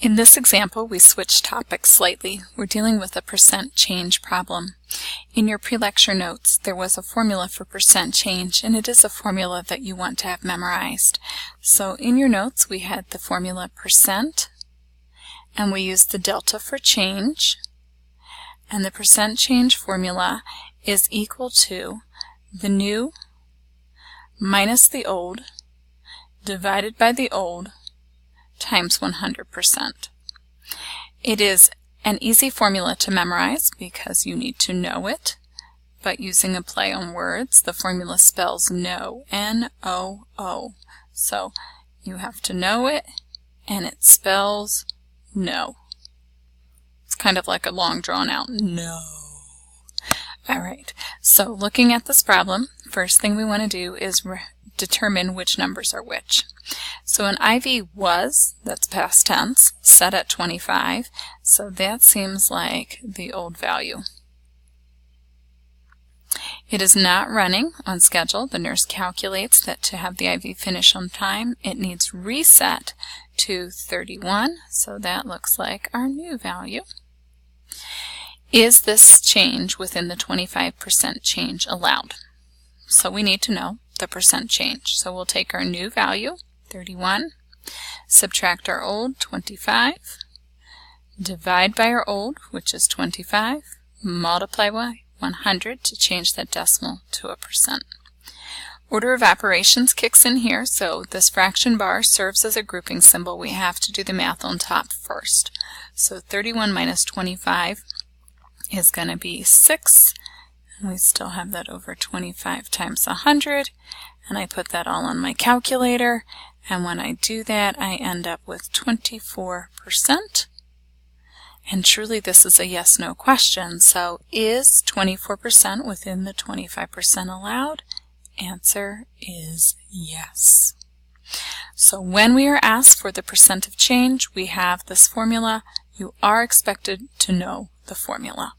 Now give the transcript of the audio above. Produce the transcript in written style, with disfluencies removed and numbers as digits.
In this example, we switched topics slightly. We're dealing with a percent change problem. In your pre-lecture notes, there was a formula for percent change, and it is a formula that you want to have memorized. So in your notes, we had the formula percent, and we used the delta for change, and the percent change formula is equal to the new minus the old divided by the old times 100%. It is an easy formula to memorize because you need to know it, but using a play on words, the formula spells know, N-O-O. So you have to know it, and it spells no. It's kind of like a long drawn out no. Alright, so looking at this problem, first thing we want to do is determine which numbers are which. So an IV was, that's past tense, set at 25, so that seems like the old value. It is not running on schedule. The nurse calculates that to have the IV finish on time, it needs reset to 31, so that looks like our new value. Is this change within the 25% change allowed? So we need to know the percent change. So we'll take our new value, 31, subtract our old, 25, divide by our old, which is 25, multiply by 100 to change that decimal to a percent. Order of operations kicks in here, so this fraction bar serves as a grouping symbol. We have to do the math on top first. So 31 minus 25 is going to be 6. We still have that over 25 times 100, and I put that all on my calculator, and when I do that I end up with 24%. And truly this is a yes-no question, so is 24% within the 25% allowed? Answer is yes. So when we are asked for the percent of change, we have this formula. You are expected to know the formula.